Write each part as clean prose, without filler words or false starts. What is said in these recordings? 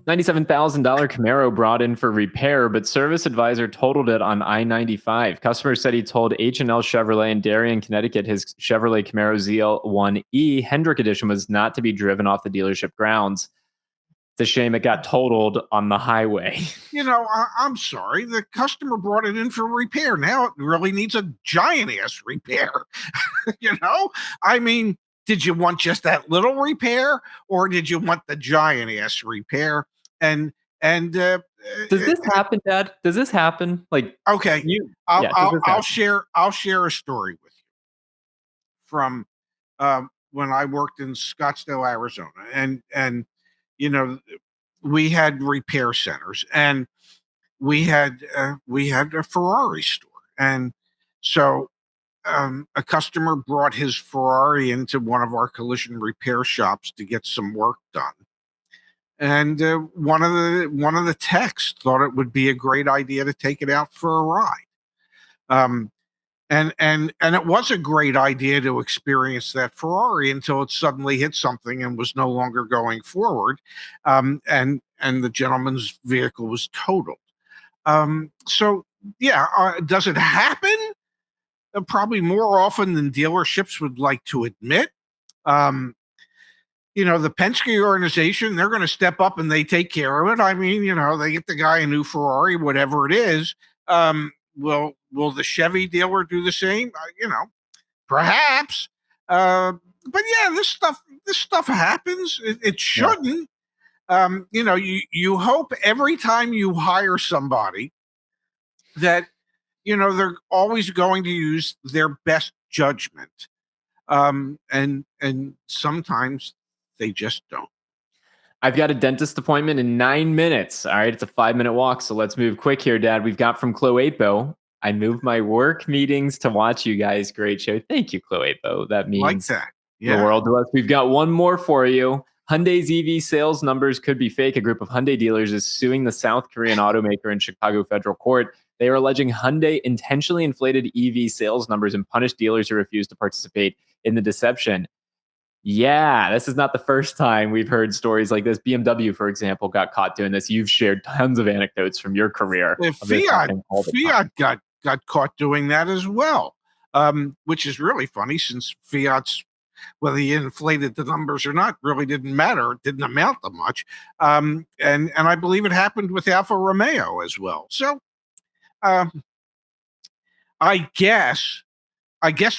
$97,000 Camaro brought in for repair, but service advisor totaled it on I-95. Customer said he told H&L Chevrolet in Darien, Connecticut, his Chevrolet Camaro ZL1E Hendrick Edition was not to be driven off the dealership grounds. It's a shame it got totaled on the highway. I'm sorry. The customer brought it in for repair. Now it really needs a giant-ass repair. I mean, did you want just that little repair, or did you want the giant-ass repair? And does this happen, Dad? Does this happen? Okay, I'll share a story with you from when I worked in Scottsdale, Arizona, and we had repair centers, and we had a Ferrari store, and so a customer brought his Ferrari into one of our collision repair shops to get some work done. And one of the techs thought it would be a great idea to take it out for a ride. And it was a great idea to experience that Ferrari until it suddenly hit something and was no longer going forward. And the gentleman's vehicle was totaled. So yeah, does it happen? Probably more often than dealerships would like to admit. The Penske organization, they're going to step up and they take care of it. I mean, they get the guy a new Ferrari, whatever it is. Will the Chevy dealer do the same? Perhaps. But yeah, this stuff happens. It shouldn't. Yeah. You hope every time you hire somebody that they're always going to use their best judgment. And sometimes they just don't. I've got a dentist appointment in 9 minutes. All right, it's a 5-minute walk, so let's move quick here, Dad. We've got from Chloe Bo. I moved my work meetings to watch you guys. Great show. Thank you, Chloe Bo. That means the world to us. We've got one more for you. Hyundai's EV sales numbers could be fake. A group of Hyundai dealers is suing the South Korean automaker in Chicago federal court. They are alleging Hyundai intentionally inflated EV sales numbers and punished dealers who refused to participate in the deception. Yeah, this is not the first time we've heard stories like this. BMW, for example, got caught doing this. You've shared tons of anecdotes from your career. Fiat got caught doing that as well, which is really funny since Fiat's, whether he inflated the numbers or not, really didn't matter. It didn't amount to much. And I believe it happened with Alfa Romeo as well. So I guess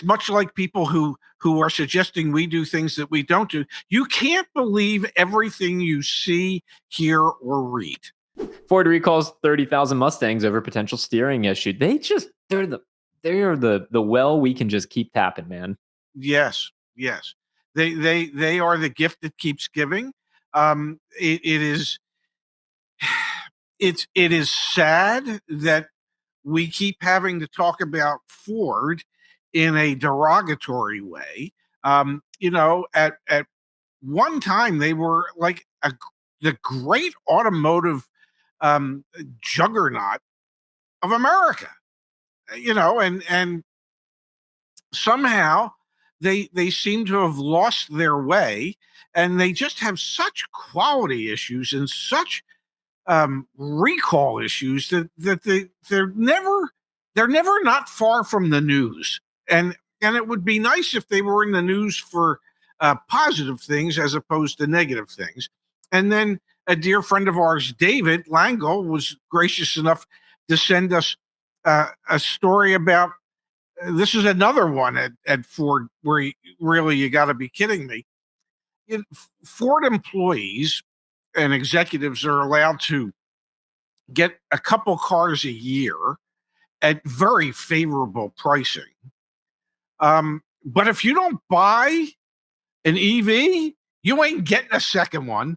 much like people who are suggesting we do things that we don't do, you can't believe everything you see, hear, or read. Ford recalls 30,000 Mustangs over potential steering issue. They're the well we can just keep tapping, man. Yes. They are the gift that keeps giving. It is sad that we keep having to talk about Ford in a derogatory way. At one time they were like the great automotive juggernaut of America. And somehow they seem to have lost their way, and they just have such quality issues and such recall issues that they're never not far from the news. And it would be nice if they were in the news for positive things as opposed to negative things. And then a dear friend of ours, David Langle, was gracious enough to send us a story about. This is another one at Ford where you got to be kidding me. Ford employees and executives are allowed to get a couple cars a year at very favorable pricing. But if you don't buy an EV, you ain't getting a second one.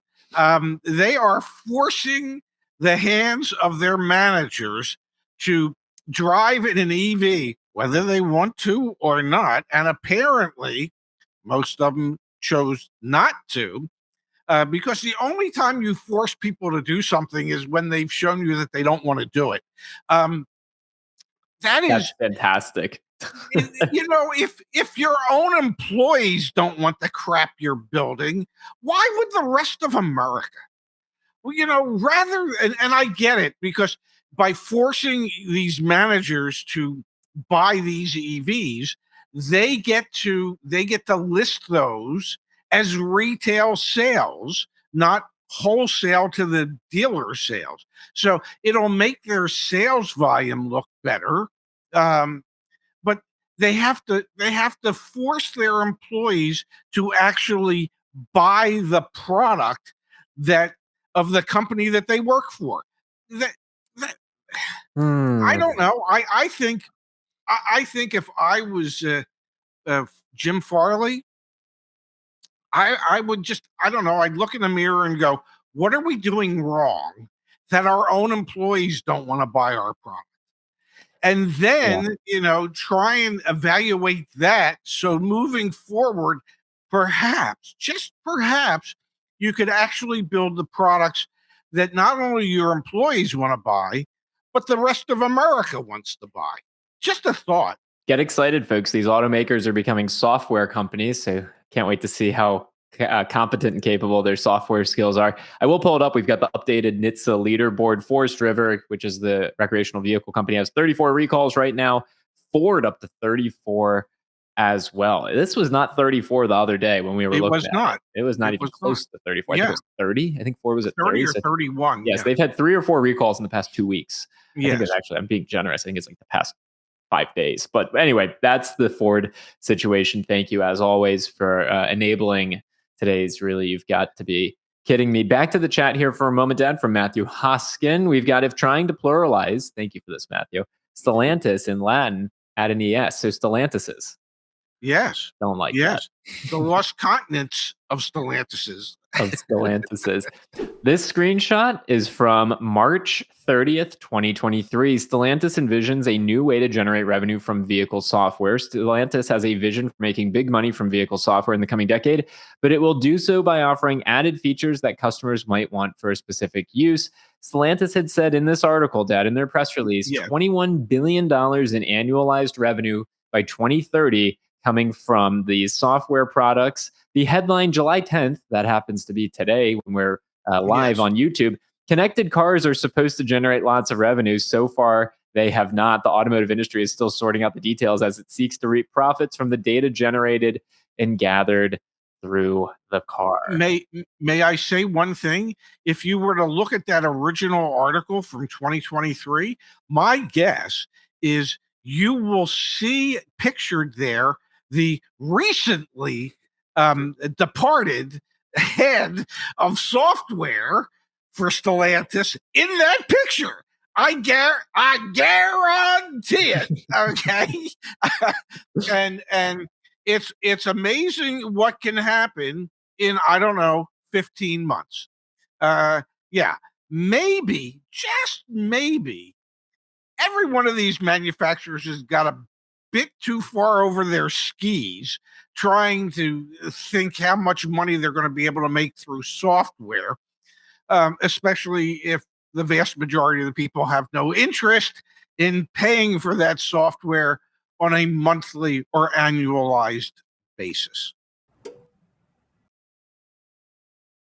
They are forcing the hands of their managers to drive in an EV, whether they want to or not. And apparently, most of them chose not to, because the only time you force people to do something is when they've shown you that they don't want to do it. That's fantastic. If your own employees don't want the crap you're building, why would the rest of America? rather, and I get it, because by forcing these managers to buy these EVs, they get to list those as retail sales, not wholesale to the dealer sales. So it'll make their sales volume look better. But they have to force their employees to actually buy the product that of the company that they work for. That, that I don't know. I think if I was Jim Farley, I would just, I don't know. I'd look in the mirror and go, what are we doing wrong that our own employees don't want to buy our product? And then, try and evaluate that. So moving forward, perhaps, just perhaps, you could actually build the products that not only your employees want to buy, but the rest of America wants to buy. Just a thought. Get excited, folks. These automakers are becoming software companies, so can't wait to see how competent and capable their software skills are. I will pull it up. We've got the updated NHTSA leaderboard. Forest River, which is the recreational vehicle company, has 34 recalls right now. Ford up to 34 as well. This was not 34 the other day when we were looking at it. It was not even close to 34. I think it was 30. I think Ford was at 30 or 31. Yes, they've had 3 or 4 recalls in the past 2 weeks. I Yes. think it's actually, I'm being generous. I think it's like the past 5 days. But anyway, that's the Ford situation. Thank you, as always, for enabling today's Really You've Got to Be Kidding Me. Back to the chat here for a moment, Dad, from Matthew Hoskin. We've got, if trying to pluralize, thank you for this, Matthew, Stellantis in Latin, add an ES. So Stellantises. Yes. Don't like that. The lost continents of Stellantises. This screenshot is from March 30th, 2023. Stellantis envisions a new way to generate revenue from vehicle software. Stellantis has a vision for making big money from vehicle software in the coming decade, but it will do so by offering added features that customers might want for a specific use. Stellantis had said in this article, Dad, in their press release, $21 billion in annualized revenue by 2030 coming from these software products. The headline, July 10th, that happens to be today when we're live on YouTube. Connected cars are supposed to generate lots of revenue. So far, they have not. The automotive industry is still sorting out the details as it seeks to reap profits from the data generated and gathered through the car. May I say one thing? If you were to look at that original article from 2023, my guess is you will see pictured there the recently departed head of software for Stellantis in that picture. I guarantee it. Okay. and it's amazing what can happen in, I don't know, 15 months. Maybe, just maybe, every one of these manufacturers has got a bit too far over their skis trying to think how much money they're going to be able to make through software, especially if the vast majority of the people have no interest in paying for that software on a monthly or annualized basis.